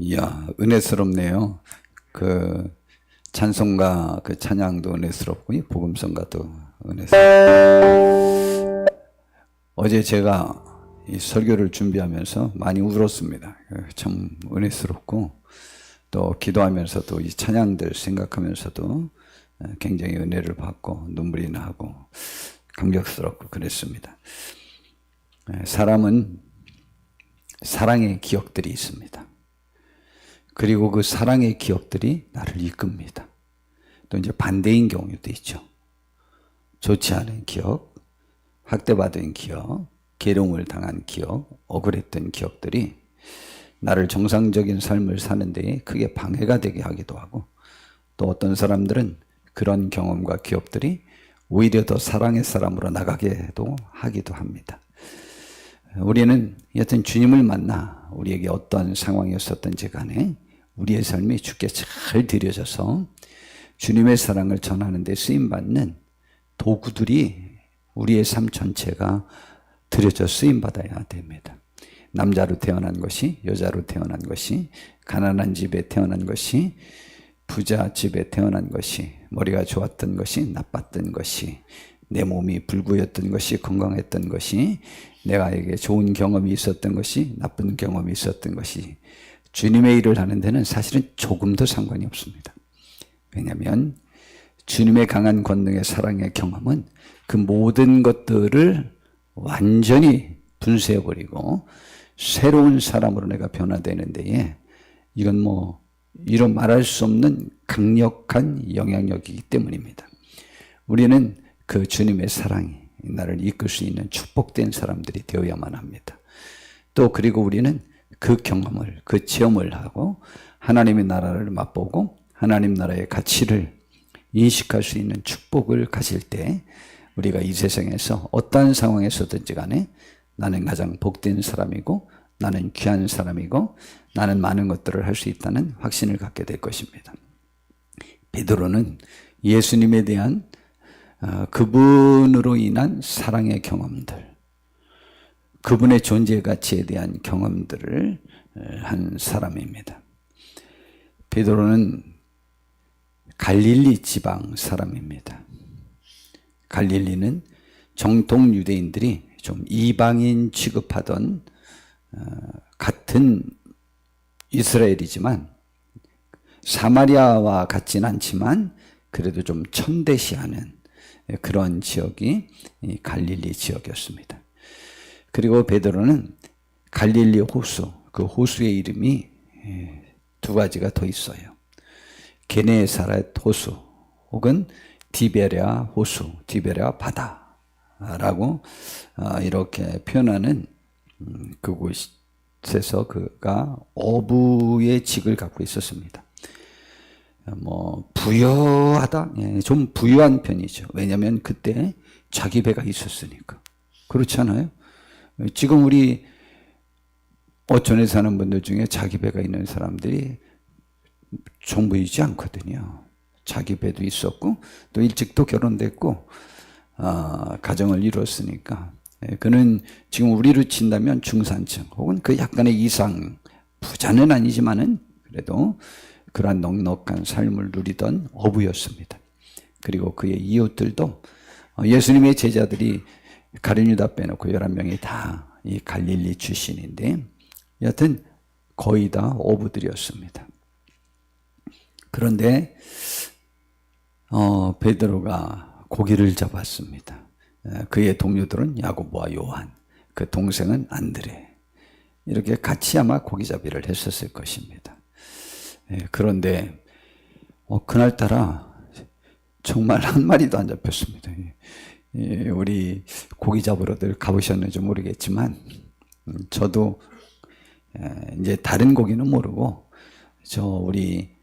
이야, 은혜스럽네요. 그 찬송가 그 찬양도 은혜스럽고 이 복음성가도 은혜스럽고. 어제 제가 이 설교를 준비하면서 많이 울었습니다. 참 은혜스럽고 또 기도하면서도 이 찬양들 생각하면서도 굉장히 은혜를 받고 눈물이 나고 감격스럽고 그랬습니다. 사람은 사랑의 기억들이 있습니다. 그리고 그 사랑의 기억들이 나를 이끕니다. 또 이제 반대인 경우도 있죠. 좋지 않은 기억, 학대받은 기억, 계룡을 당한 기억, 억울했던 기억들이 나를 정상적인 삶을 사는 데에 크게 방해가 되게 하기도 하고, 또 어떤 사람들은 그런 경험과 기억들이 오히려 더 사랑의 사람으로 나가게도 하기도 합니다. 우리는 여튼 주님을 만나 우리에게 어떤 상황이었었든지 간에 우리의 삶이 주께 잘 드려져서 주님의 사랑을 전하는 데 쓰임받는 도구들이 우리의 삶 전체가 드려져 쓰임받아야 됩니다. 남자로 태어난 것이, 여자로 태어난 것이, 가난한 집에 태어난 것이, 부자 집에 태어난 것이, 머리가 좋았던 것이, 나빴던 것이, 내 몸이 불구였던 것이, 건강했던 것이, 내가에게 좋은 경험이 있었던 것이, 나쁜 경험이 있었던 것이, 주님의 일을 하는 데는 사실은 조금도 상관이 없습니다. 왜냐하면 주님의 강한 권능의 사랑의 경험은 그 모든 것들을 완전히 분쇄해버리고 새로운 사람으로 내가 변화되는 데에 이건 이런 말할 수 없는 강력한 영향력이기 때문입니다. 우리는 그 주님의 사랑이 나를 이끌 수 있는 축복된 사람들이 되어야만 합니다. 또 그리고 우리는 그 경험을, 그 체험을 하고 하나님의 나라를 맛보고 하나님 나라의 가치를 인식할 수 있는 축복을 가질 때 우리가 이 세상에서 어떠한 상황에서든지 간에 나는 가장 복된 사람이고 나는 귀한 사람이고 나는 많은 것들을 할 수 있다는 확신을 갖게 될 것입니다. 베드로는 예수님에 대한 그분으로 인한 사랑의 경험들, 그분의 존재 가치에 대한 경험들을 한 사람입니다. 베드로는 갈릴리 지방 사람입니다. 갈릴리는 정통 유대인들이 좀 이방인 취급하던 같은 이스라엘이지만 사마리아와 같진 않지만 그래도 좀 첨대시하는 그런 지역이 갈릴리 지역이었습니다. 그리고 베드로는 갈릴리 호수, 그 호수의 이름이 두 가지가 더 있어요. 게네사렛 호수 혹은 디베랴 호수, 디베랴 바다라고 이렇게 표현하는 그곳에서 그가 어부의 직을 갖고 있었습니다. 부유하다? 좀 부유한 편이죠. 왜냐하면 그때 자기 배가 있었으니까. 그렇잖아요. 지금 우리 어촌에 사는 분들 중에 자기 배가 있는 사람들이 정부이지 않거든요. 자기 배도 있었고 또 일찍도 결혼됐고 가정을 이루었으니까 그는 지금 우리로 친다면 중산층 혹은 그 약간의 이상, 부자는 아니지만은 그래도 그러한 넉넉한 삶을 누리던 어부였습니다. 그리고 그의 이웃들도 예수님의 제자들이 가룟 유다 빼놓고 11명이 다 이 갈릴리 출신인데 여하튼 거의 다 어부들이었습니다. 그런데 베드로가 고기를 잡았습니다. 그의 동료들은 야고보와 요한, 그 동생은 안드레, 이렇게 같이 아마 고기잡이를 했었을 것입니다. 그런데 그날따라 정말 한 마리도 안 잡혔습니다. 우리 고기 잡으러들 가보셨는지 모르겠지만 저도 이제 다른 고기는 모르고 우리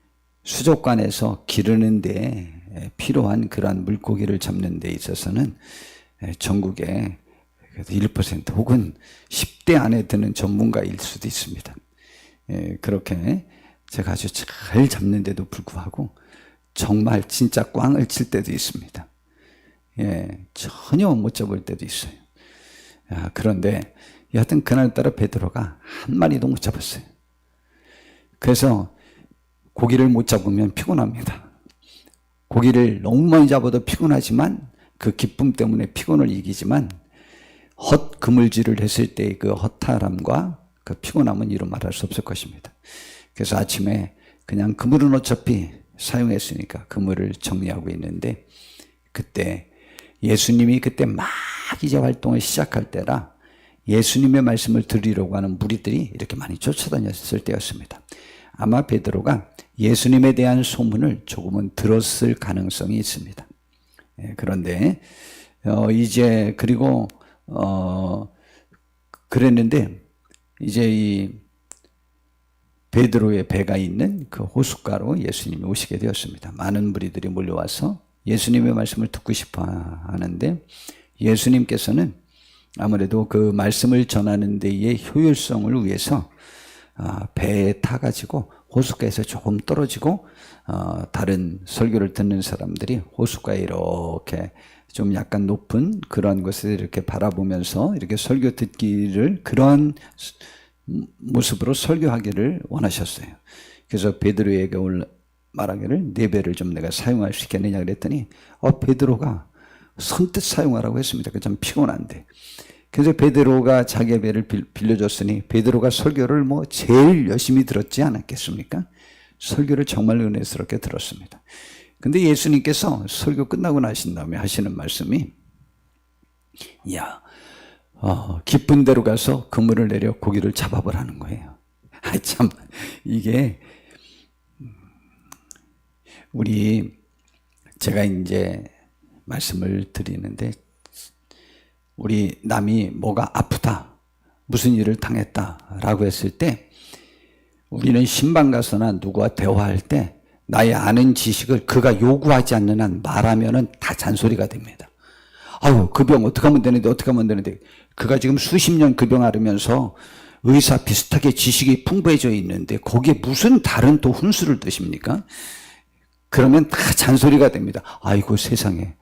수족관에서 기르는 데 필요한 그러한 물고기를 잡는 데 있어서는 전국에 1% 혹은 10대 안에 드는 전문가일 수도 있습니다. 그렇게 제가 아주 잘 잡는데도 불구하고 정말 진짜 꽝을 칠 때도 있습니다. 전혀 못 잡을 때도 있어요. 그런데 여하튼 그날따라 베드로가 한 마리도 못 잡았어요. 그래서 고기를 못 잡으면 피곤합니다. 고기를 너무 많이 잡아도 피곤하지만 그 기쁨 때문에 피곤을 이기지만 헛 그물질을 했을 때의 그 허탈함과 그 피곤함은 이루 말할 수 없을 것입니다. 그래서 아침에 그냥 그물은 어차피 사용했으니까 그물을 정리하고 있는데 그때 예수님이 그때 막 이제 활동을 시작할 때라 예수님의 말씀을 들으려고 하는 무리들이 이렇게 많이 쫓아다녔을 때였습니다. 아마 베드로가 예수님에 대한 소문을 조금은 들었을 가능성이 있습니다. 그런데 이제 그리고 그랬는데 이제 이 베드로의 배가 있는 그 호숫가로 예수님이 오시게 되었습니다. 많은 무리들이 몰려와서 예수님의 말씀을 듣고 싶어 하는데 예수님께서는 아무래도 그 말씀을 전하는 데의 효율성을 위해서 배에 타가지고 호숫가에서 조금 떨어지고 다른 설교를 듣는 사람들이 호숫가에 이렇게 좀 약간 높은 그런 것을 이렇게 바라보면서 이렇게 설교 듣기를 그런 모습으로 설교하기를 원하셨어요. 그래서 베드로에게 말하기를 네 배를 좀 내가 사용할 수 있겠느냐 그랬더니 베드로가 선뜻 사용하라고 했습니다. 좀 피곤한데. 그래서 베드로가 자기의 배를 빌려줬으니 베드로가 설교를 뭐 제일 열심히 들었지 않았겠습니까? 설교를 정말 은혜스럽게 들었습니다. 근데 예수님께서 설교 끝나고 나신 다음에 하시는 말씀이 깊은 데로 가서 그물을 내려 고기를 잡아보라는 거예요. 참 이게 제가 이제 말씀을 드리는데 우리 남이 뭐가 아프다 무슨 일을 당했다라고 했을 때 우리는 신방 가서나 누구와 대화할 때 나의 아는 지식을 그가 요구하지 않는 한 말하면은 다 잔소리가 됩니다. 아유, 그 병 어떻게 하면 되는데 어떻게 하면 되는데 그가 지금 수십 년 그 병 앓으면서 의사 비슷하게 지식이 풍부해져 있는데 거기에 무슨 다른 또 훈수를 드십니까? 그러면 다 잔소리가 됩니다. 아이고 세상에.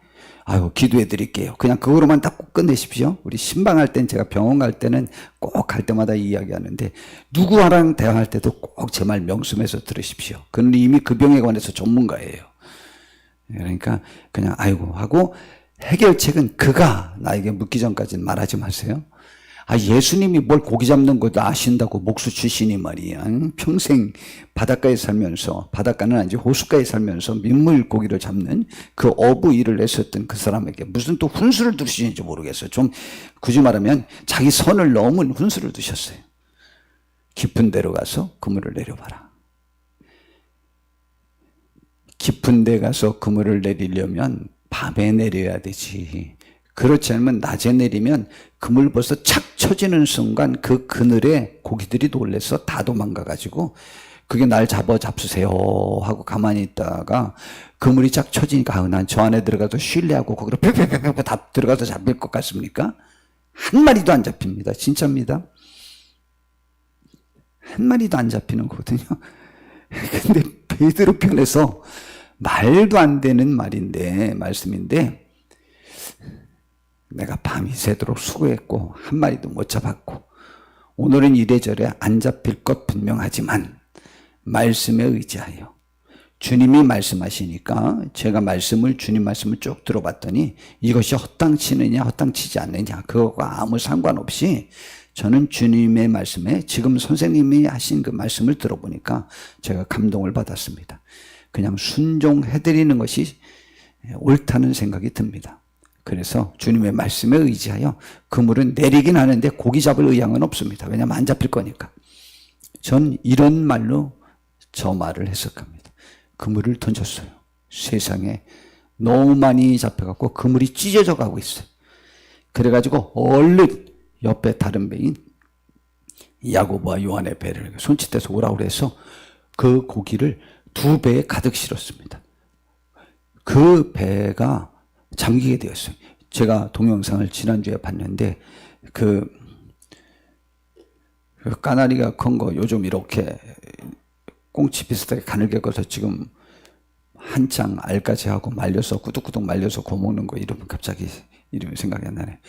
아이고 기도해 드릴게요. 그냥 그거로만 딱 끝내십시오. 우리 신방할 땐 제가 병원 갈 때는 꼭 갈 때마다 이야기하는데 누구랑 대화할 때도 꼭 제 말 명심해서 들으십시오. 그는 이미 그 병에 관해서 전문가예요. 그러니까 그냥 아이고 하고 해결책은 그가 나에게 묻기 전까지는 말하지 마세요. 예수님이 뭘 고기 잡는 것도 아신다고 목수 출신이 말이야. 평생 바닷가에 살면서, 바닷가는 아니지 호숫가에 살면서 민물 고기를 잡는 그 어부 일을 했었던 그 사람에게 무슨 또 훈수를 두시는지 모르겠어요. 좀 굳이 말하면 자기 선을 넘은 훈수를 두셨어요. 깊은 데로 가서 그물을 내려봐라. 깊은 데 가서 그물을 내리려면 밤에 내려야 되지. 그렇지 않으면 낮에 내리면 그물 벌써 착 쳐지는 순간 그 그늘에 고기들이 놀래서 다 도망가가지고 그게 날 잡수세요 하고 가만히 있다가 그물이 쫙 쳐지니까 난 저 안에 들어가서 쉴래하고 거기로 펴펴펴펴 다 들어가서 잡힐 것 같습니까? 한 마리도 안 잡힙니다. 진짜입니다. 한 마리도 안 잡히는 거거든요. 근데 베드로 편에서 말도 안 되는 말씀인데 내가 밤이 새도록 수고했고 한 마리도 못 잡았고 오늘은 이래저래 안 잡힐 것 분명하지만 말씀에 의지하여 주님이 말씀하시니까 제가 주님 말씀을 쭉 들어봤더니 이것이 헛당치느냐 헛당치지 않느냐 그거와 아무 상관없이 저는 주님의 말씀에 지금 선생님이 하신 그 말씀을 들어보니까 제가 감동을 받았습니다. 그냥 순종해드리는 것이 옳다는 생각이 듭니다. 그래서 주님의 말씀에 의지하여 그물은 내리긴 하는데 고기 잡을 의향은 없습니다. 왜냐하면 안 잡힐 거니까. 전 이런 말로 저 말을 해석합니다. 그물을 던졌어요. 세상에 너무 많이 잡혀갖고 그물이 찢어져 가고 있어요. 그래가지고 얼른 옆에 다른 배인 야고보와 요한의 배를 손짓해서 오라고 해서 그 고기를 2배에 가득 실었습니다. 그 배가 잠기게 되었어요. 제가 동영상을 지난주에 봤는데 그 까나리가 큰 거 요즘 이렇게 꽁치 비슷하게 가늘게 꺼서 지금 한창 알까지 하고 말려서 꾸덕꾸덕 말려서 구워먹는 거 이름은 갑자기 이름이 생각이 안 나네.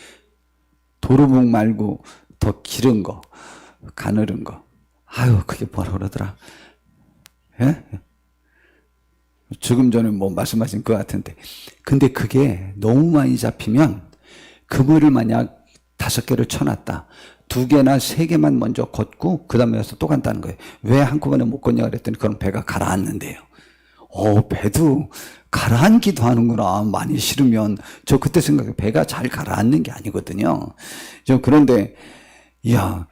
도루묵 말고 더 기른 거 가늘은 거 그게 뭐라 그러더라. 예? 조금 전에 뭐 말씀하신 것 같은데, 근데 그게 너무 많이 잡히면 그물을 만약 5개를 쳐놨다, 2개나 3개만 먼저 걷고 그 다음에 와서 또 간다는 거예요. 왜 한꺼번에 못 걷냐 그랬더니 그럼 배가 가라앉는데요. 배도 가라앉기도 하는구나. 많이 싫으면. 저 그때 생각해, 배가 잘 가라앉는 게 아니거든요. 그런데 이야,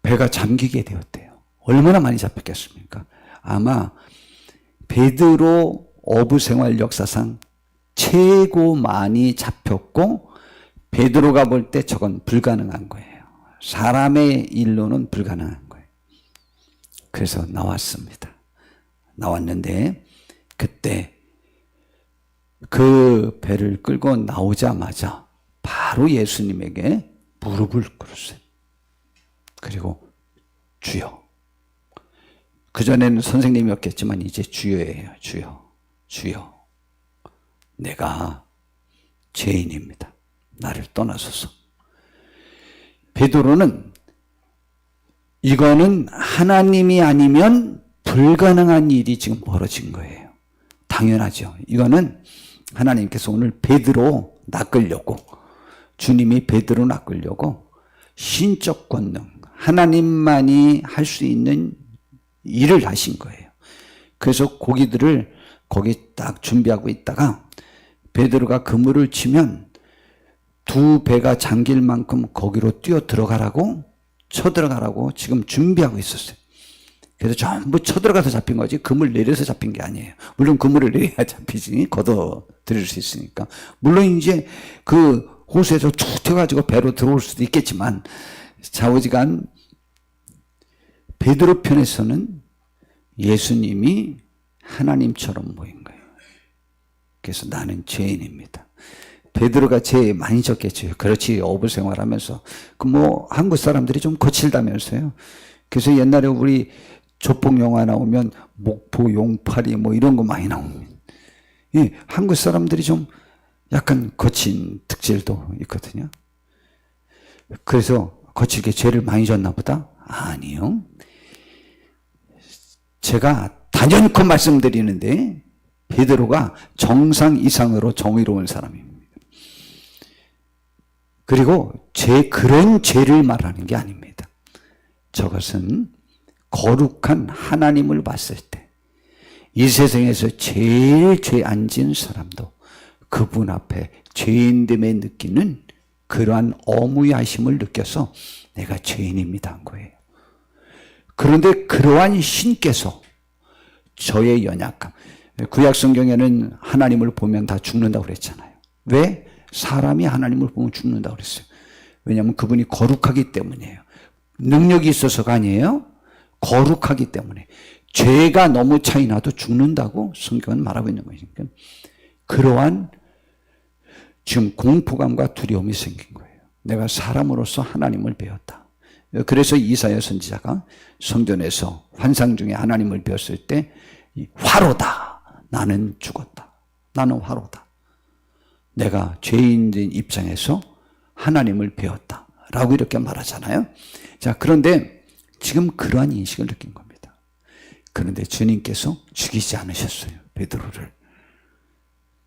배가 잠기게 되었대요. 얼마나 많이 잡혔겠습니까? 아마 베드로 어부 생활 역사상 최고 많이 잡혔고, 베드로가 볼 때 저건 불가능한 거예요. 사람의 일로는 불가능한 거예요. 그래서 나왔습니다. 나왔는데 그때 그 배를 끌고 나오자마자 바로 예수님에게 무릎을 꿇었어요. 그리고 주여. 그전에는 선생님이었겠지만 이제 주여예요. 주여. 주여. 내가 죄인입니다. 나를 떠나소서. 베드로는 이거는 하나님이 아니면 불가능한 일이 지금 벌어진 거예요. 당연하죠. 이거는 하나님께서 오늘 베드로 낚으려고, 주님이 베드로 낚으려고 신적 권능, 하나님만이 할 수 있는 일을 하신 거예요. 그래서 고기들을 거기 딱 준비하고 있다가 베드로가 그물을 치면 2배가 잠길 만큼 거기로 뛰어 들어가라고, 쳐들어가라고 지금 준비하고 있었어요. 그래서 전부 쳐들어가서 잡힌 거지 그물 내려서 잡힌 게 아니에요. 물론 그물을 내려야 잡히지, 걷어 들일 수 있으니까. 물론 이제 그 호수에서 툭 튀어가지고 배로 들어올 수도 있겠지만, 좌우지간 베드로 편에서는 예수님이 하나님처럼 보인 거예요. 그래서 나는 죄인입니다. 베드로가 죄 많이 졌겠죠. 그렇지, 어부 생활하면서. 한국 사람들이 좀 거칠다면서요. 그래서 옛날에 우리 조폭 영화 나오면 목포, 용팔이 이런 거 많이 나옵니다. 예, 한국 사람들이 좀 약간 거친 특질도 있거든요. 그래서 거칠게 죄를 많이 졌나 보다? 아니요. 제가 단연코 말씀드리는데 베드로가 정상 이상으로 정의로운 사람입니다. 그리고 그런 죄를 말하는 게 아닙니다. 저것은 거룩한 하나님을 봤을 때 이 세상에서 제일 죄 안 지은 사람도 그분 앞에 죄인됨에 느끼는 그러한 어무야심을 느껴서 내가 죄인입니다 한 거예요. 그런데 그러한 신께서 저의 연약함, 구약 성경에는 하나님을 보면 다 죽는다고 그랬잖아요. 왜? 사람이 하나님을 보면 죽는다고 그랬어요. 왜냐하면 그분이 거룩하기 때문이에요. 능력이 있어서가 아니에요. 거룩하기 때문에. 죄가 너무 차이 나도 죽는다고 성경은 말하고 있는 거니까. 그러한 지금 공포감과 두려움이 생긴 거예요. 내가 사람으로서 하나님을 배웠다. 그래서 이사야 선지자가 성전에서 환상 중에 하나님을 배웠을 때 화로다. 나는 죽었다. 나는 화로다. 내가 죄인된 입장에서 하나님을 배웠다. 라고 이렇게 말하잖아요. 자, 그런데 지금 그러한 인식을 느낀 겁니다. 그런데 주님께서 죽이지 않으셨어요. 베드로를.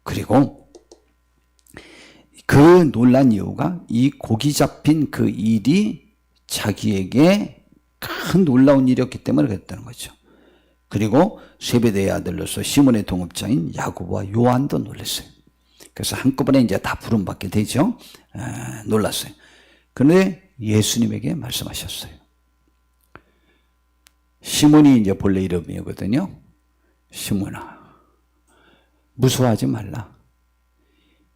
그리고 그 놀란 이유가 이 고기 잡힌 그 일이 자기에게 큰 놀라운 일이었기 때문에 그랬다는 거죠. 그리고 세베대의 아들로서 시몬의 동업자인 야고보와 요한도 놀랐어요. 그래서 한꺼번에 이제 다 부름받게 되죠. 놀랐어요. 그런데 예수님에게 말씀하셨어요. 시몬이 이제 본래 이름이거든요. 시몬아, 무서워하지 말라.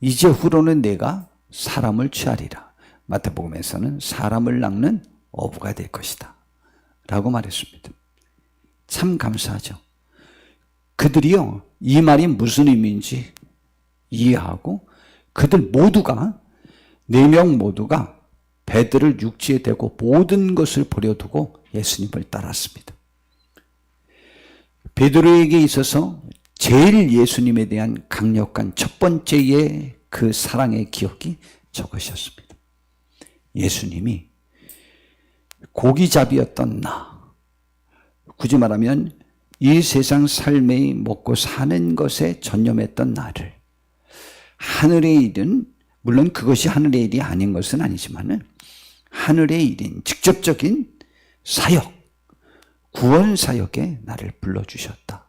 이제 후로는 내가 사람을 취하리라. 마태복음에서는 사람을 낚는 어부가 될 것이다. 라고 말했습니다. 참 감사하죠. 그들이요, 이 말이 무슨 의미인지 이해하고 그들 모두가, 4명 모두가 배들을 육지에 대고 모든 것을 버려두고 예수님을 따랐습니다. 베드로에게 있어서 제일 예수님에 대한 강력한 첫 번째의 그 사랑의 기억이 저것이었습니다. 예수님이 고기잡이였던 나, 굳이 말하면 이 세상 삶의 먹고 사는 것에 전념했던 나를 하늘의 일은, 물론 그것이 하늘의 일이 아닌 것은 아니지만 하늘의 일인 직접적인 사역, 구원 사역에 나를 불러주셨다.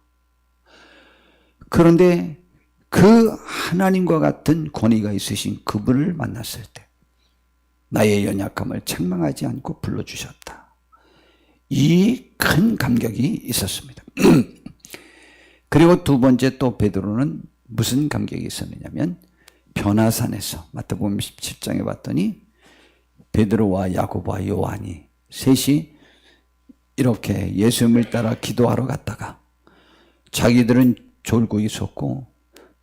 그런데 그 하나님과 같은 권위가 있으신 그분을 만났을 때 나의 연약함을 책망하지 않고 불러주셨다. 이 큰 감격이 있었습니다. 그리고 두 번째 또 베드로는 무슨 감격이 있었느냐면 변화산에서 마태복음 17장에 봤더니 베드로와 야고보와 요한이 셋이 이렇게 예수님을 따라 기도하러 갔다가 자기들은 졸고 있었고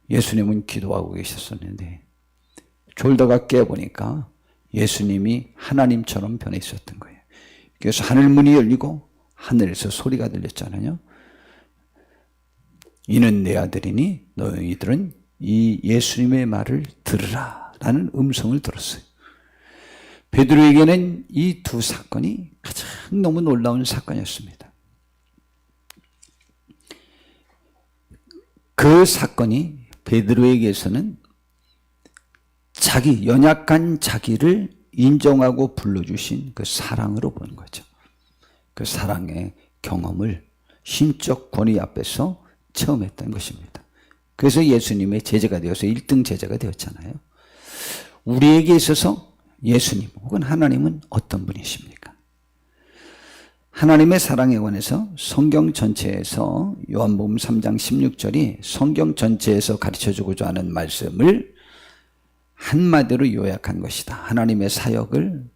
예수님은 기도하고 계셨었는데 졸다가 깨보니까 예수님이 하나님처럼 변해 있었던 거예요. 그래서 하늘문이 열리고 하늘에서 소리가 들렸잖아요. 이는 내 아들이니 너희들은 이 예수님의 말을 들으라 라는 음성을 들었어요. 베드로에게는 이 두 사건이 가장 너무 놀라운 사건이었습니다. 그 사건이 베드로에게서는 자기, 연약한 자기를 인정하고 불러주신 그 사랑으로 보는 거죠. 그 사랑의 경험을 신적 권위 앞에서 처음 했던 것입니다. 그래서 예수님의 제자가 되어서 1등 제자가 되었잖아요. 우리에게 있어서 예수님 혹은 하나님은 어떤 분이십니까? 하나님의 사랑에 관해서 성경 전체에서 요한복음 3장 16절이 성경 전체에서 가르쳐주고자 하는 말씀을 한마디로 요약한 것이다. 하나님의 사역을,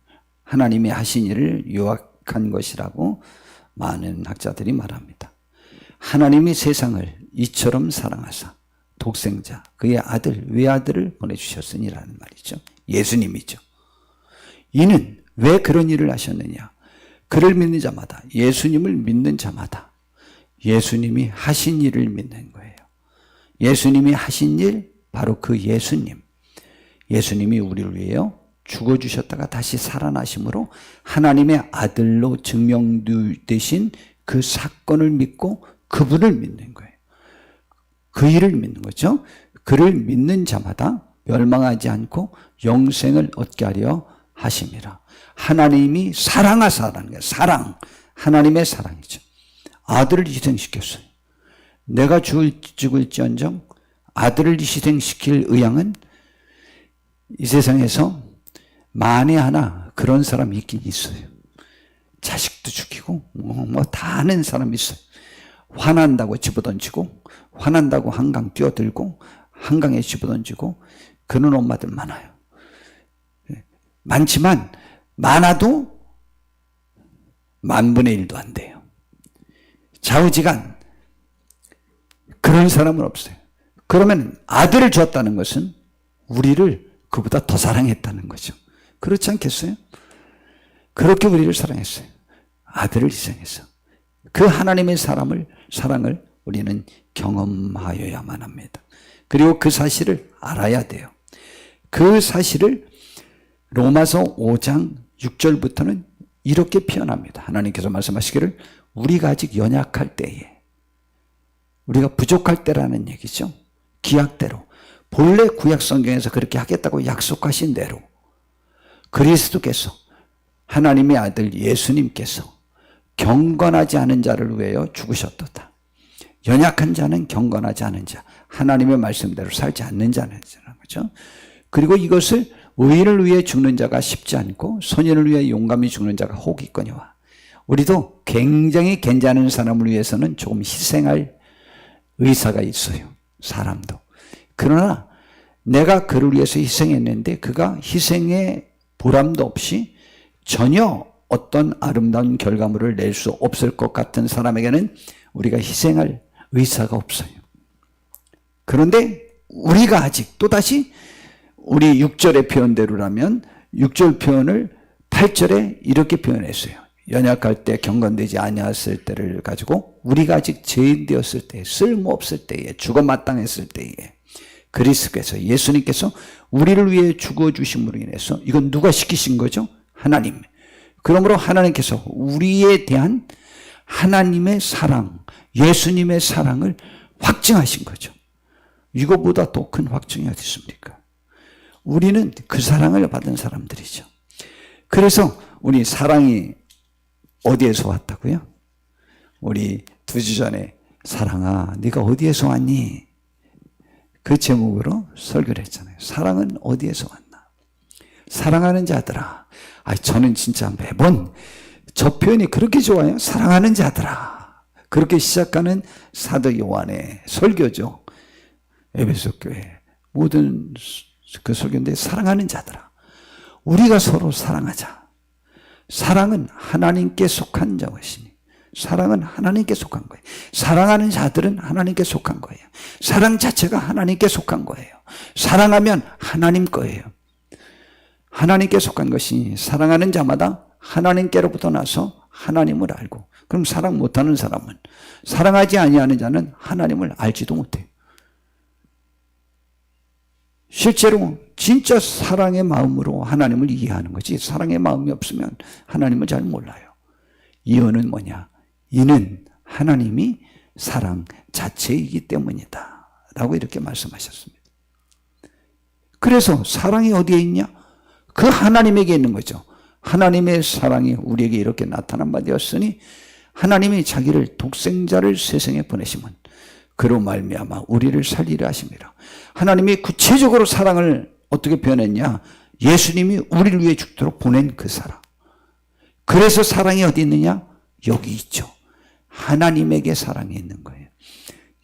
하나님의 하신 일을 요약한 것이라고 많은 학자들이 말합니다. 하나님이 세상을 이처럼 사랑하사 독생자, 그의 아들, 외아들을 보내주셨으니라는 말이죠. 예수님이죠. 이는 왜 그런 일을 하셨느냐? 그를 믿는 자마다, 예수님을 믿는 자마다 예수님이 하신 일을 믿는 거예요. 예수님이 하신 일, 바로 그 예수님. 예수님이 우리를 위해요 죽어주셨다가 다시 살아나심으로 하나님의 아들로 증명되신 그 사건을 믿고 그분을 믿는 거예요. 그 일을 믿는 거죠. 그를 믿는 자마다 멸망하지 않고 영생을 얻게 하려 하심이라. 하나님이 사랑하사라는 거예요. 사랑, 하나님의 사랑이죠. 아들을 희생시켰어요. 내가 죽을지언정 아들을 희생시킬 의향은 이 세상에서 만에 하나 그런 사람이 있긴 있어요. 자식도 죽이고 뭐 다 하는 사람이 있어요. 화난다고 집어던지고, 화난다고 한강 뛰어들고, 한강에 집어던지고, 그런 엄마들 많아요. 많지만 많아도 10,000분의 1도 안 돼요. 좌우지간 그런 사람은 없어요. 그러면 아들을 줬다는 것은 우리를 그보다 더 사랑했다는 거죠. 그렇지 않겠어요? 그렇게 우리를 사랑했어요. 아들을 희생해서. 그 하나님의 사랑을 우리는 경험하여야만 합니다. 그리고 그 사실을 알아야 돼요. 그 사실을 로마서 5장 6절부터는 이렇게 표현합니다. 하나님께서 말씀하시기를 우리가 아직 연약할 때에, 우리가 부족할 때라는 얘기죠. 기약대로, 본래 구약 성경에서 그렇게 하겠다고 약속하신 대로 그리스도께서, 하나님의 아들 예수님께서 경건하지 않은 자를 위하여 죽으셨도다. 연약한 자는 경건하지 않은 자, 하나님의 말씀대로 살지 않는 자는 거죠. 그리고 이것을 의인을 위해 죽는 자가 쉽지 않고 선인을 위해 용감히 죽는 자가 혹 있거니와. 우리도 굉장히 괜찮은 사람을 위해서는 조금 희생할 의사가 있어요. 사람도. 그러나 내가 그를 위해서 희생했는데 그가 희생의 보람도 없이 전혀 어떤 아름다운 결과물을 낼 수 없을 것 같은 사람에게는 우리가 희생할 의사가 없어요. 그런데 우리가 아직 또다시 우리 6절의 표현대로라면 6절 표현을 8절에 이렇게 표현했어요. 연약할 때, 경건되지 아니했을 때를 가지고 우리가 아직 죄인 되었을 때, 쓸모없을 때에, 죽어 마땅했을 때에 그리스도께서, 예수님께서 우리를 위해 죽어주심으로 인해서, 이건 누가 시키신 거죠? 하나님. 그러므로 하나님께서 우리에 대한 하나님의 사랑, 예수님의 사랑을 확증하신 거죠. 이거보다 더 큰 확증이 어디 있습니까? 우리는 그 사랑을 받은 사람들이죠. 그래서 우리 사랑이 어디에서 왔다고요? 우리 2주 전에 사랑아 네가 어디에서 왔니? 그 제목으로 설교를 했잖아요. 사랑은 어디에서 왔나? 사랑하는 자들아. 저는 진짜 매번 저 표현이 그렇게 좋아요. 사랑하는 자들아. 그렇게 시작하는 사도 요한의 설교죠. 에베소 교회 모든 그 설교인데 사랑하는 자들아. 우리가 서로 사랑하자. 사랑은 하나님께 속한 자것이니 사랑은 하나님께 속한 거예요. 사랑하는 자들은 하나님께 속한 거예요. 사랑 자체가 하나님께 속한 거예요. 사랑하면 하나님 거예요. 하나님께 속한 것이 사랑하는 자마다 하나님께로부터 나서 하나님을 알고, 그럼 사랑 못하는 사람은, 사랑하지 아니하는 자는 하나님을 알지도 못해요. 실제로 진짜 사랑의 마음으로 하나님을 이해하는 거지, 사랑의 마음이 없으면 하나님을 잘 몰라요. 이유는 뭐냐? 이는 하나님이 사랑 자체이기 때문이다 라고 이렇게 말씀하셨습니다. 그래서 사랑이 어디에 있냐? 그 하나님에게 있는 거죠. 하나님의 사랑이 우리에게 이렇게 나타난 바 되었으니 하나님이 자기를 독생자를 세상에 보내시면 그로 말미암아 우리를 살리려 하심이라. 하나님이 구체적으로 사랑을 어떻게 표현했냐? 예수님이 우리를 위해 죽도록 보낸 그 사랑. 그래서 사랑이 어디 있느냐? 여기 있죠. 하나님에게 사랑이 있는 거예요.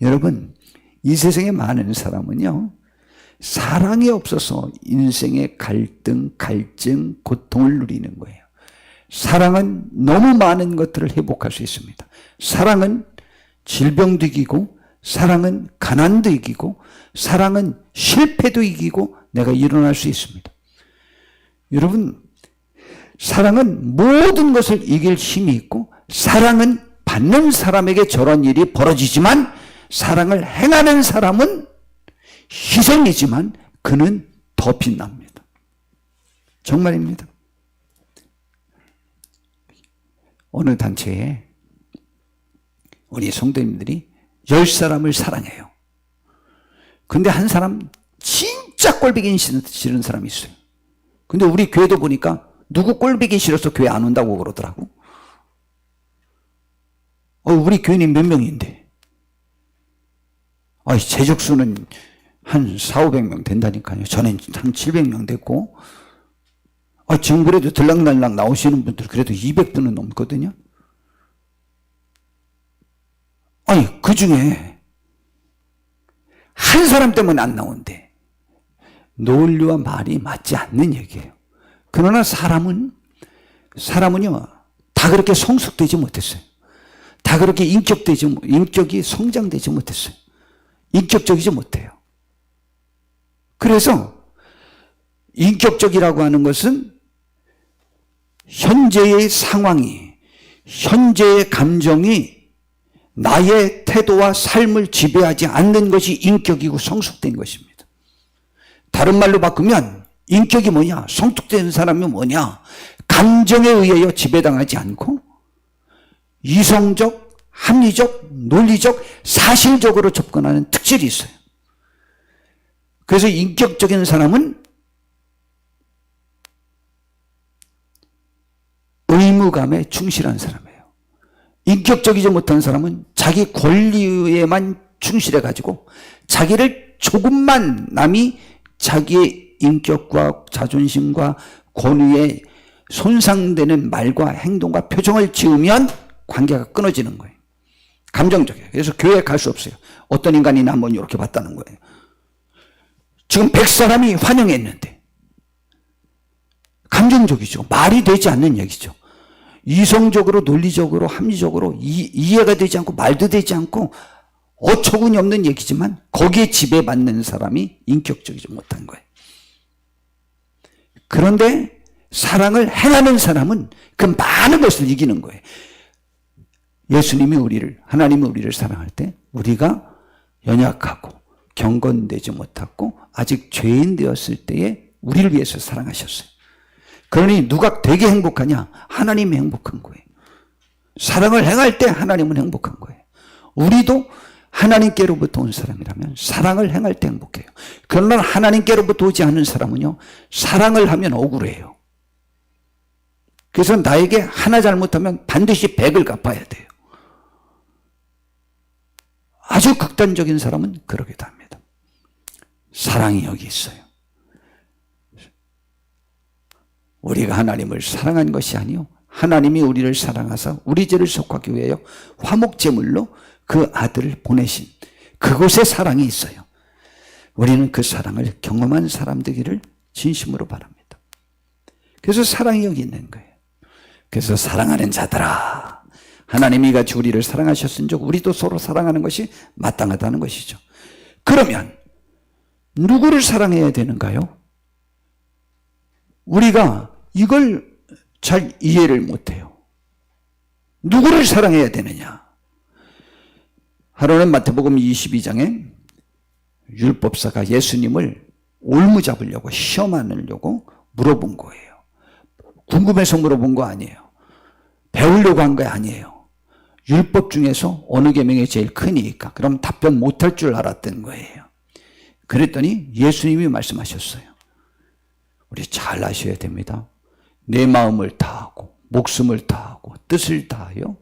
여러분, 이 세상에 많은 사람은요, 사랑이 없어서 인생의 갈등, 갈증, 고통을 누리는 거예요. 사랑은 너무 많은 것들을 회복할 수 있습니다. 사랑은 질병도 이기고, 사랑은 가난도 이기고, 사랑은 실패도 이기고 내가 일어날 수 있습니다. 여러분, 사랑은 모든 것을 이길 힘이 있고, 사랑은 받는 사람에게 저런 일이 벌어지지만 사랑을 행하는 사람은 희생이지만 그는 더 빛납니다. 정말입니다. 어느 단체에 우리 성도님들이 10사람을 사랑해요. 근데 한 사람 진짜 꼴보기 싫은 사람이 있어요. 근데 우리 교회도 보니까 누구 꼴보기 싫어서 교회 안 온다고 그러더라고. 우리 교인이 몇 명인데. 재적수는 한 400~500명 된다니까요. 전엔 한 700명 됐고, 지금 그래도 들락날락 나오시는 분들 그래도 200분은 넘거든요. 그 중에 한 사람 때문에 안 나온대. 논리와 말이 맞지 않는 얘기예요. 그러나 사람은요, 다 그렇게 성숙되지 못했어요. 다 그렇게 인격이 성장되지 못했어요. 인격적이지 못해요. 그래서 인격적이라고 하는 것은 현재의 상황이, 현재의 감정이 나의 태도와 삶을 지배하지 않는 것이 인격이고 성숙된 것입니다. 다른 말로 바꾸면 인격이 뭐냐? 성숙된 사람이 뭐냐? 감정에 의하여 지배당하지 않고 이성적, 합리적, 논리적, 사실적으로 접근하는 특질이 있어요. 그래서 인격적인 사람은 의무감에 충실한 사람이에요. 인격적이지 못한 사람은 자기 권리에만 충실해가지고 자기를 조금만 남이 자기의 인격과 자존심과 권위에 손상되는 말과 행동과 표정을 지으면 관계가 끊어지는 거예요. 감정적이에요. 그래서 교회에 갈 수 없어요. 어떤 인간이 나 한번 이렇게 봤다는 거예요. 지금 100사람이 환영했는데 감정적이죠. 말이 되지 않는 얘기죠. 이성적으로, 논리적으로, 합리적으로 이해가 되지 않고 말도 되지 않고 어처구니 없는 얘기지만 거기에 지배받는 사람이 인격적이지 못한 거예요. 그런데 사랑을 행하는 사람은 그 많은 것을 이기는 거예요. 하나님이 우리를 사랑할 때 우리가 연약하고 경건되지 못하고 아직 죄인 되었을 때에 우리를 위해서 사랑하셨어요. 그러니 누가 되게 행복하냐? 하나님이 행복한 거예요. 사랑을 행할 때 하나님은 행복한 거예요. 우리도 하나님께로부터 온 사람이라면 사랑을 행할 때 행복해요. 그러나 하나님께로부터 오지 않는 사람은요, 사랑을 하면 억울해요. 그래서 나에게 하나 잘못하면 반드시 100을 갚아야 돼요. 아주 극단적인 사람은 그러기도 합니다. 사랑이 여기 있어요. 우리가 하나님을 사랑한 것이 아니요, 하나님이 우리를 사랑하사 우리 죄를 속하기 위하여 화목제물로 그 아들을 보내신 그곳에 사랑이 있어요. 우리는 그 사랑을 경험한 사람 되기를 진심으로 바랍니다. 그래서 사랑이 여기 있는 거예요. 그래서 사랑하는 자들아, 하나님이 같이 우리를 사랑하셨은즉 우리도 서로 사랑하는 것이 마땅하다는 것이죠. 그러면 누구를 사랑해야 되는가요? 우리가 이걸 잘 이해를 못해요. 누구를 사랑해야 되느냐? 하루는 마태복음 22장에 율법사가 예수님을 올무잡으려고 시험하려고 물어본 거예요. 궁금해서 물어본 거 아니에요. 배우려고 한 거 아니에요. 율법 중에서 어느 계명이 제일 크니까 그럼 답변 못할 줄 알았던 거예요. 그랬더니 예수님이 말씀하셨어요. 우리 잘 아셔야 됩니다. 내 마음을 다하고 목숨을 다하고 뜻을 다하여,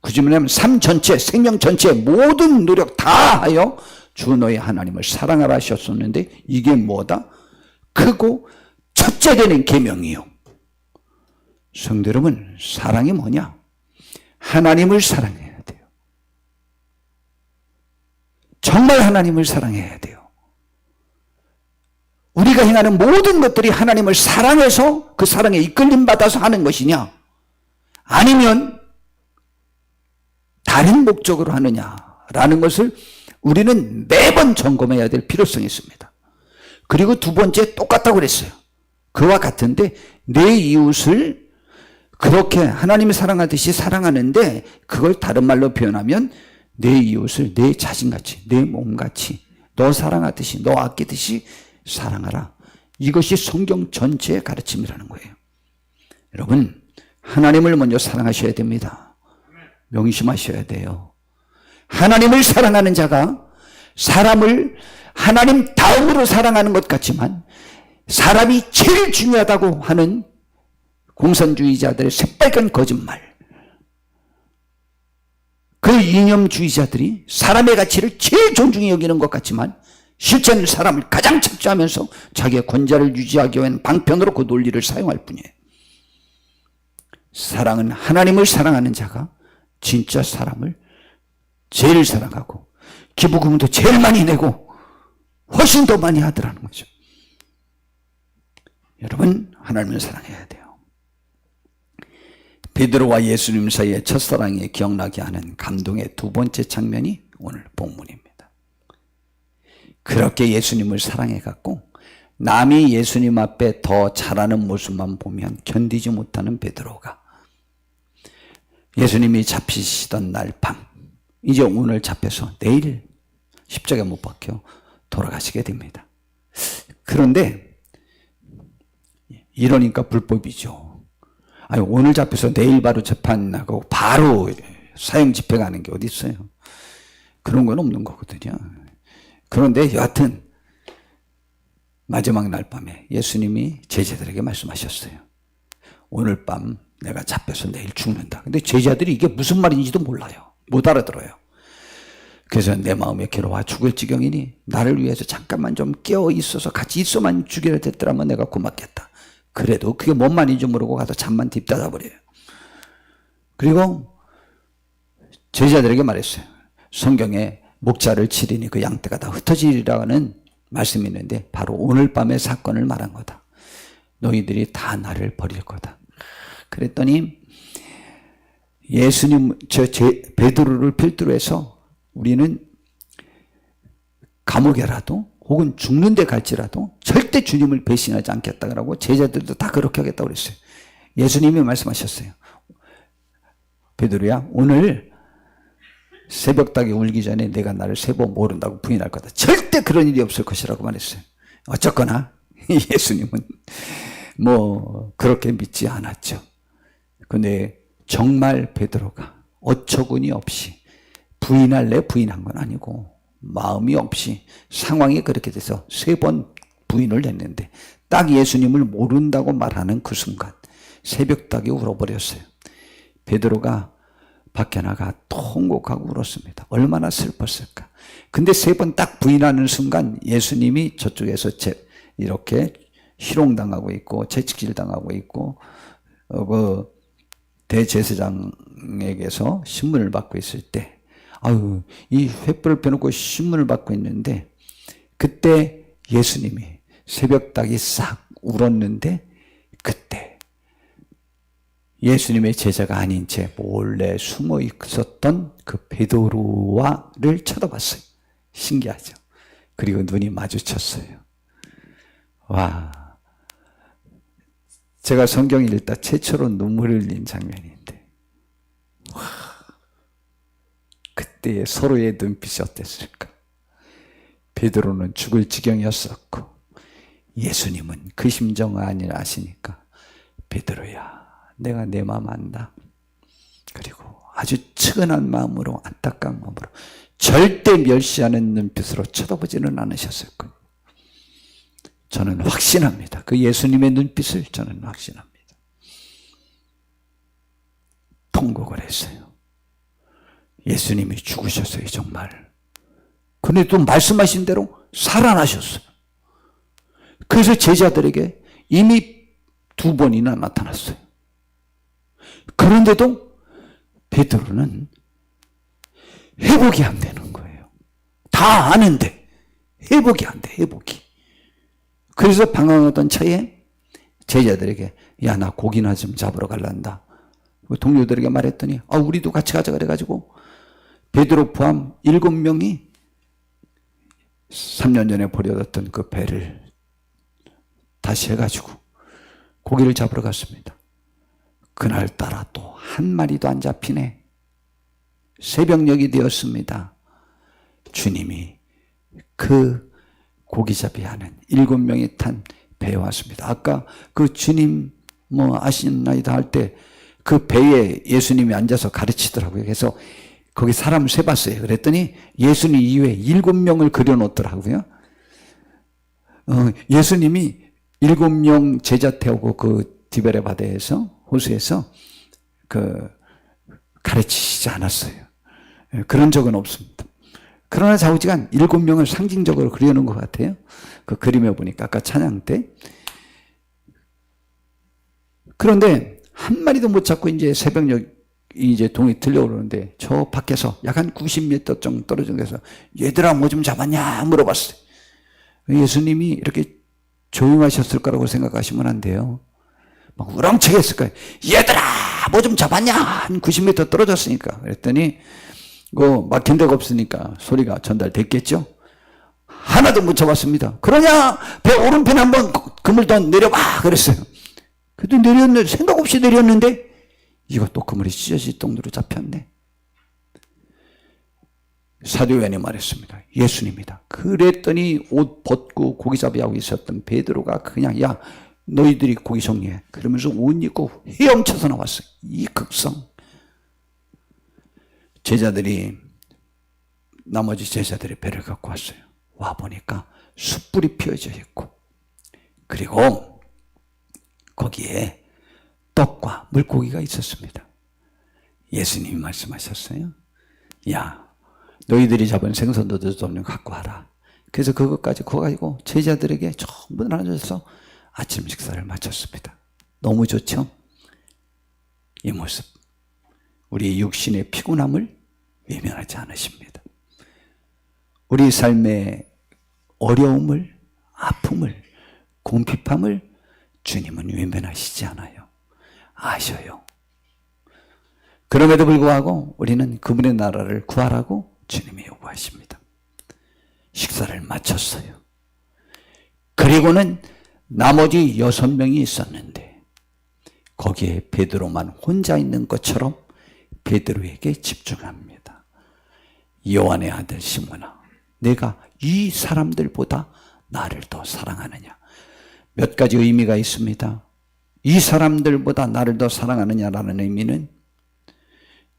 굳이 말하면 삶 전체, 생명 전체 모든 노력 다하여 주 너의 하나님을 사랑하라 하셨었는데 이게 뭐다? 크고 첫째 되는 계명이요. 성도 여러분, 사랑이 뭐냐? 하나님을 사랑해야 돼요. 정말 하나님을 사랑해야 돼요. 우리가 행하는 모든 것들이 하나님을 사랑해서 그 사랑에 이끌림 받아서 하는 것이냐, 아니면 다른 목적으로 하느냐라는 것을 우리는 매번 점검해야 될 필요성이 있습니다. 그리고 두 번째, 똑같다고 그랬어요. 그와 같은데 내 이웃을 그렇게 하나님이 사랑하듯이 사랑하는데 그걸 다른 말로 표현하면 내 이웃을 내 자신같이, 내 몸같이 너 사랑하듯이, 너 아끼듯이 사랑하라. 이것이 성경 전체의 가르침이라는 거예요. 여러분, 하나님을 먼저 사랑하셔야 됩니다. 명심하셔야 돼요. 하나님을 사랑하는 자가 사람을 하나님 다음으로 사랑하는 것 같지만 사람이 제일 중요하다고 하는 공산주의자들의 새빨간 거짓말, 그 이념주의자들이 사람의 가치를 제일 존중히 여기는 것 같지만 실제는 사람을 가장 착취하면서 자기의 권좌를 유지하기 위한 방편으로 그 논리를 사용할 뿐이에요. 사랑은 하나님을 사랑하는 자가 진짜 사람을 제일 사랑하고 기부금도 제일 많이 내고 훨씬 더 많이 하더라는 거죠. 여러분, 하나님을 사랑해야 돼요. 베드로와 예수님 사이의 첫사랑이 기억나게 하는 감동의 두 번째 장면이 오늘 본문입니다. 그렇게 예수님을 사랑해갖고 남이 예수님 앞에 더 잘하는 모습만 보면 견디지 못하는 베드로가 예수님이 잡히시던 날 밤, 이제 오늘 잡혀서 내일 십자가에 못 박혀 돌아가시게 됩니다. 그런데 이러니까 불법이죠. 아니, 오늘 잡혀서 내일 바로 재판하고 바로 사형 집행 가는 게 어디 있어요? 그런 건 없는 거거든요. 그런데 여하튼 마지막 날 밤에 예수님이 제자들에게 말씀하셨어요. 오늘 밤 내가 잡혀서 내일 죽는다. 근데 제자들이 이게 무슨 말인지도 몰라요. 못 알아들어요. 그래서 내 마음에 괴로워 죽을 지경이니 나를 위해서 잠깐만 좀 깨어 있어서 같이 있어만 죽여야 됐더라면 내가 고맙겠다. 그래도 그게 뭔 말인지 모르고 가서 잠만 딥닫아 버려요. 그리고 제자들에게 말했어요. 성경에 목자를 치리니 그 양떼가 다 흩어지리라는 말씀이 있는데 바로 오늘 밤의 사건을 말한 거다. 너희들이 다 나를 버릴 거다. 그랬더니 예수님, 베드로를 필두로 해서 우리는 감옥에라도 혹은 죽는 데 갈지라도 절대 주님을 배신하지 않겠다고 제자들도 다 그렇게 하겠다고 그랬어요. 예수님이 말씀하셨어요. 베드로야, 오늘 새벽닭이 울기 전에 내가 나를 세 번 모른다고 부인할 거다. 절대 그런 일이 없을 것이라고 말했어요. 어쨌거나 예수님은 뭐 그렇게 믿지 않았죠. 근데 정말 베드로가 어처구니 없이 부인할래 부인한 건 아니고 마음이 없이 상황이 그렇게 돼서 3번 부인을 했는데 딱 예수님을 모른다고 말하는 그 순간 새벽닭이 울어버렸어요. 베드로가 밖에 나가 통곡하고 울었습니다. 얼마나 슬펐을까. 근데 3번 딱 부인하는 순간 예수님이 저쪽에서 이렇게 희롱당하고 있고 채찍질 당하고 있고 그 대제사장에게서 신문을 받고 있을 때 이 횃불을 펴놓고 신문을 받고 있는데 그때 예수님이 새벽닭이 싹 울었는데 그때 예수님의 제자가 아닌 채 몰래 숨어 있었던 그 베드로를 쳐다봤어요. 신기하죠. 그리고 눈이 마주쳤어요. 와, 제가 성경 읽다 최초로 눈물을 흘린 장면인데 와, 그때의 서로의 눈빛이 어땠을까. 베드로는 죽을 지경이었었고 예수님은 그 심정을 아시니까 베드로야 내가 내 마음 안다. 그리고 아주 측은한 마음으로 안타까운 마음으로 절대 멸시하는 눈빛으로 쳐다보지는 않으셨을 거예요. 저는 확신합니다. 그 예수님의 눈빛을 저는 확신합니다. 통곡을 했어요. 예수님이 죽으셨어요, 정말. 근데 또 말씀하신 대로 살아나셨어요. 그래서 제자들에게 이미 2번이나 나타났어요. 그런데도 베드로는 회복이 안 되는 거예요. 다 아는데 회복이 안 돼, 회복이. 그래서 방황하던 차에 제자들에게 야, 나 고기나 좀 잡으러 갈란다. 동료들에게 말했더니 우리도 같이 가자 그래가지고 베드로 포함 7명이 3년 전에 버려뒀던 그 배를 다시 해가지고 고기를 잡으러 갔습니다. 그날따라 또 한 마리도 안 잡히네. 새벽녘이 되었습니다. 주님이 그 고기잡이 하는 7명이 탄 배에 왔습니다. 아까 그 주님 아시나이다 할 때 그 배에 예수님이 앉아서 가르치더라고요. 그래서 거기 사람 세봤어요. 그랬더니 예수님 이외에 7명을 그려놓더라고요. 예수님이 7명 제자 태우고 그 디베레 바다에서 호수에서 가르치시지 않았어요. 그런 적은 없습니다. 그러나 좌우지간 7명을 상징적으로 그려놓은 것 같아요. 그 그림에 보니까 아까 찬양 때. 그런데 한 마리도 못 잡고 이제 새벽녘 이제 동이 들려오는데 저 밖에서 약 한 90m 정도 떨어진 데서 얘들아 뭐 좀 잡았냐 물어봤어요. 예수님이 이렇게 조용하셨을 거라고 생각하시면 안 돼요. 막 우렁차게 했을 거예요. 얘들아 뭐 좀 잡았냐? 한 90m 떨어졌으니까. 그랬더니 막 견대가 없으니까 소리가 전달됐겠죠. 하나도 못 잡았습니다. 그러냐 배 오른편에 한번 그물 더 내려봐 그랬어요. 그래도 내렸는데 생각 없이 내렸는데 이것도 그물이 찢어질 정도로 잡혔네. 사도요한이 말했습니다. 예수님이다. 그랬더니 옷 벗고 고기잡이하고 있었던 베드로가 그냥 야 너희들이 고기 정리해. 그러면서 옷 입고 헤엄쳐서 나왔어요. 이 극성. 나머지 제자들이 배를 갖고 왔어요. 와보니까 숯불이 피어져 있고 그리고 거기에 떡과 물고기가 있었습니다. 예수님이 말씀하셨어요. 야, 너희들이 잡은 생선도 좀 갖고 와라. 그래서 그것까지 구워가지고 제자들에게 전부 나눠줘서 아침 식사를 마쳤습니다. 너무 좋죠? 이 모습. 우리 육신의 피곤함을 외면하지 않으십니다. 우리 삶의 어려움을, 아픔을, 궁핍함을 주님은 외면하시지 않아요. 아셔요. 그럼에도 불구하고 우리는 그분의 나라를 구하라고 주님이 요구하십니다. 식사를 마쳤어요. 그리고는 나머지 6명이 있었는데 거기에 베드로만 혼자 있는 것처럼 베드로에게 집중합니다. 요한의 아들 시몬아, 내가 이 사람들보다 나를 더 사랑하느냐? 몇 가지 의미가 있습니다. 이 사람들보다 나를 더 사랑하느냐라는 의미는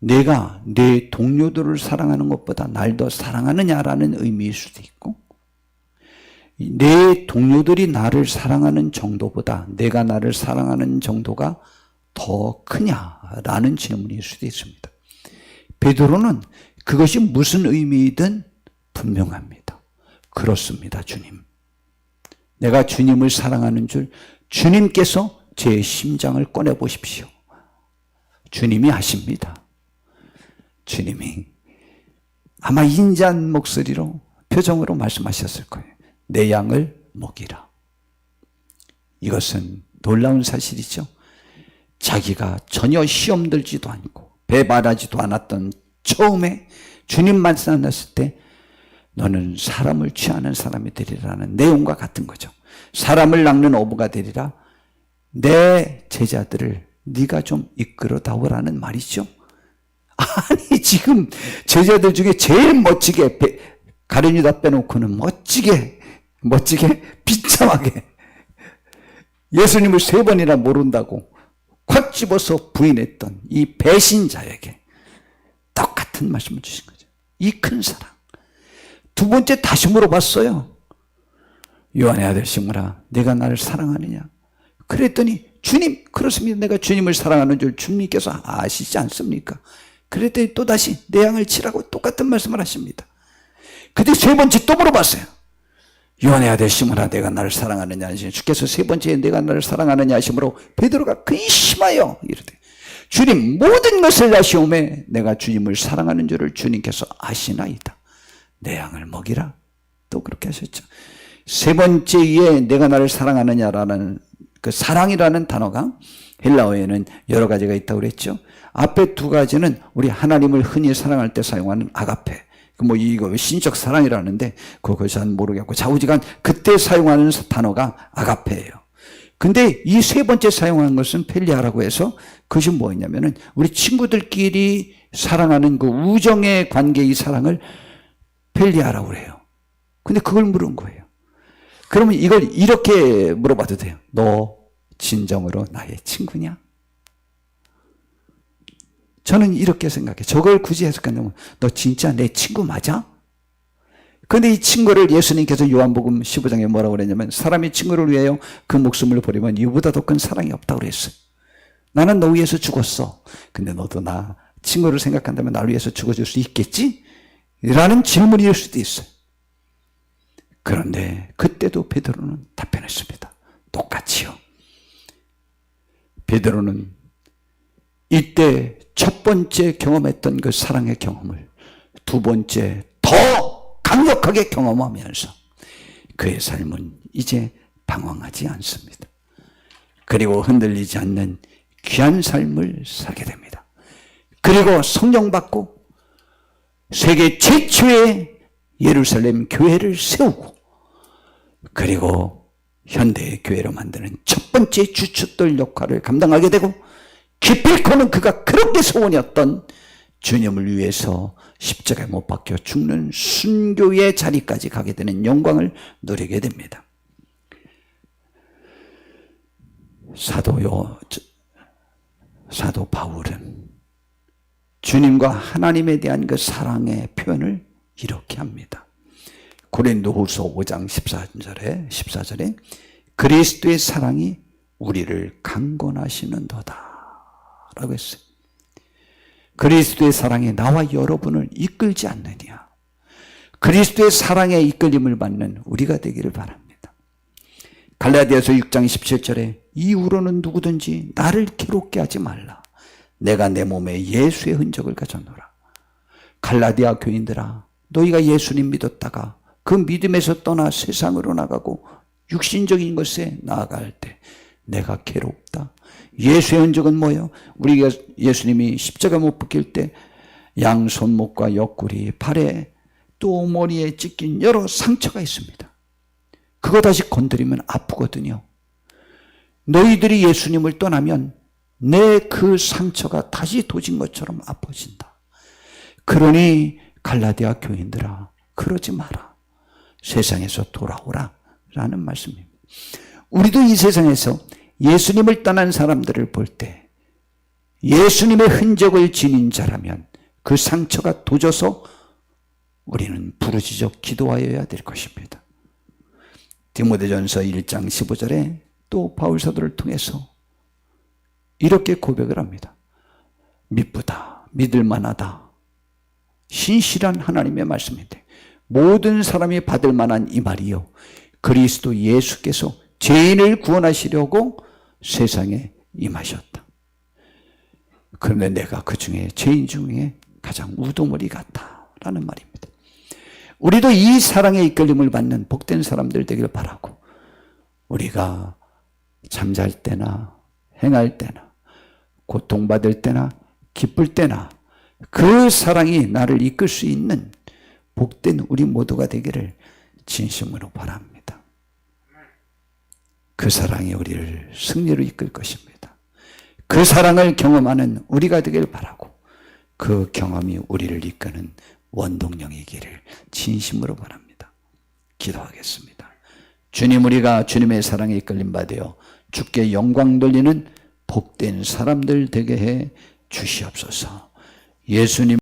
내가 내 동료들을 사랑하는 것보다 날 더 사랑하느냐라는 의미일 수도 있고, 내 동료들이 나를 사랑하는 정도보다 내가 나를 사랑하는 정도가 더 크냐라는 질문일 수도 있습니다. 베드로는 그것이 무슨 의미이든 분명합니다. 그렇습니다, 주님. 내가 주님을 사랑하는 줄 주님께서 제 심장을 꺼내보십시오. 주님이 아십니다. 주님이 아마 인자한 목소리로, 표정으로 말씀하셨을 거예요. 내 양을 먹이라. 이것은 놀라운 사실이죠. 자기가 전혀 시험 들지도 않고 배반하지도 않았던 처음에 주님 만났을 때 너는 사람을 취하는 사람이 되리라는 내용과 같은 거죠. 사람을 낚는 어부가 되리라. 내 제자들을 네가 좀 이끌어 다오라는 말이죠. 아니 지금 제자들 중에 제일 멋지게 가룟 유다 빼놓고는 멋지게 비참하게 예수님을 3번이나 모른다고 콱 집어서 부인했던 이 배신자에게 똑같은 말씀을 주신 거죠. 이 큰 사랑. 두 번째 다시 물어봤어요. 요한의 아들 시므라, 내가 나를 사랑하느냐? 그랬더니 주님, 그렇습니다. 내가 주님을 사랑하는 줄 주님께서 아시지 않습니까? 그랬더니 또다시 내 양을 치라고 똑같은 말씀을 하십니다. 근데 3번째 또 물어봤어요. 요한의 아들 시므라, 내가 나를 사랑하느냐 하시니 주께서 3번째에 내가 나를 사랑하느냐 하시므로 베드로가 근심하여 이르되 주님, 모든 것을 아시오매 내가 주님을 사랑하는 줄을 주님께서 아시나이다. 내 양을 먹이라. 또 그렇게 하셨죠. 3번째에 내가 나를 사랑하느냐라는 그 사랑이라는 단어가 헬라어에는 여러 가지가 있다고 그랬죠. 앞에 2가지는 우리 하나님을 흔히 사랑할 때 사용하는 아가페. 이거 신적 사랑이라는데 그거 잘 모르겠고 좌우지간 그때 사용하는 단어가 아가페예요. 근데 이 3번째 사용한 것은 펠리아라고 해서 그것이 뭐였냐면은 우리 친구들끼리 사랑하는 그 우정의 관계의 사랑을 펠리아라고 그래요. 근데 그걸 물은 거예요. 그러면 이걸 이렇게 물어봐도 돼요. 너 진정으로 나의 친구냐? 저는 이렇게 생각해. 저걸 굳이 해석한다면 너 진짜 내 친구 맞아? 근데 이 친구를 예수님께서 요한복음 15장에 뭐라고 그랬냐면 사람이 친구를 위하여 그 목숨을 버리면 이보다 더 큰 사랑이 없다고 그랬어요. 나는 너 위해서 죽었어. 근데 너도 나 친구를 생각한다면 나를 위해서 죽어줄 수 있겠지? 라는 질문일 수도 있어요. 그런데 그때도 베드로는 답변했습니다. 똑같이요. 베드로는 이때 첫 번째 경험했던 그 사랑의 경험을 2번째 더 강력하게 경험하면서 그의 삶은 이제 방황하지 않습니다. 그리고 흔들리지 않는 귀한 삶을 살게 됩니다. 그리고 성령 받고 세계 최초의 예루살렘 교회를 세우고 그리고 현대의 교회로 만드는 첫 번째 주춧돌 역할을 감당하게 되고 기필코는 그가 그렇게 소원이었던 주님을 위해서 십자가에 못 박혀 죽는 순교의 자리까지 가게 되는 영광을 누리게 됩니다. 사도 바울은 주님과 하나님에 대한 그 사랑의 표현을 이렇게 합니다. 고린도후서 5장 14절에 그리스도의 사랑이 우리를 강권하시는도다 라고 했어요. 그리스도의 사랑이 나와 여러분을 이끌지 않느냐. 그리스도의 사랑에 이끌림을 받는 우리가 되기를 바랍니다. 갈라디아서 6장 17절에 이후로는 누구든지 나를 괴롭게 하지 말라. 내가 내 몸에 예수의 흔적을 가졌노라. 갈라디아 교인들아, 너희가 예수님 믿었다가 그 믿음에서 떠나 세상으로 나가고 육신적인 것에 나아갈 때 내가 괴롭다. 예수의 흔적은 뭐예요? 우리가 예수님이 십자가 못 박힐 때 양손목과 옆구리, 발에 또 머리에 찢긴 여러 상처가 있습니다. 그거 다시 건드리면 아프거든요. 너희들이 예수님을 떠나면 내 그 상처가 다시 도진 것처럼 아파진다. 그러니 갈라디아 교인들아, 그러지 마라. 세상에서 돌아오라 라는 말씀입니다. 우리도 이 세상에서 예수님을 떠난 사람들을 볼 때 예수님의 흔적을 지닌 자라면 그 상처가 도져서 우리는 부르짖어 기도하여야 될 것입니다. 디모데전서 1장 15절에 또 바울 사도를 통해서 이렇게 고백을 합니다. 미쁘다, 믿을 만하다, 신실한 하나님의 말씀인데 모든 사람이 받을 만한 이 말이요, 그리스도 예수께서 죄인을 구원하시려고 세상에 임하셨다. 그런데 내가 그 중에 죄인 중에 가장 우두머리 같다라는 말입니다. 우리도 이 사랑의 이끌림을 받는 복된 사람들 되기를 바라고, 우리가 잠잘 때나 행할 때나 고통받을 때나 기쁠 때나 그 사랑이 나를 이끌 수 있는 복된 우리 모두가 되기를 진심으로 바랍니다. 그 사랑이 우리를 승리로 이끌 것입니다. 그 사랑을 경험하는 우리가 되기를 바라고, 그 경험이 우리를 이끄는 원동력이기를 진심으로 바랍니다. 기도하겠습니다. 주님, 우리가 주님의 사랑에 이끌림 받아 주께 영광 돌리는 복된 사람들 되게 해 주시옵소서. 예수님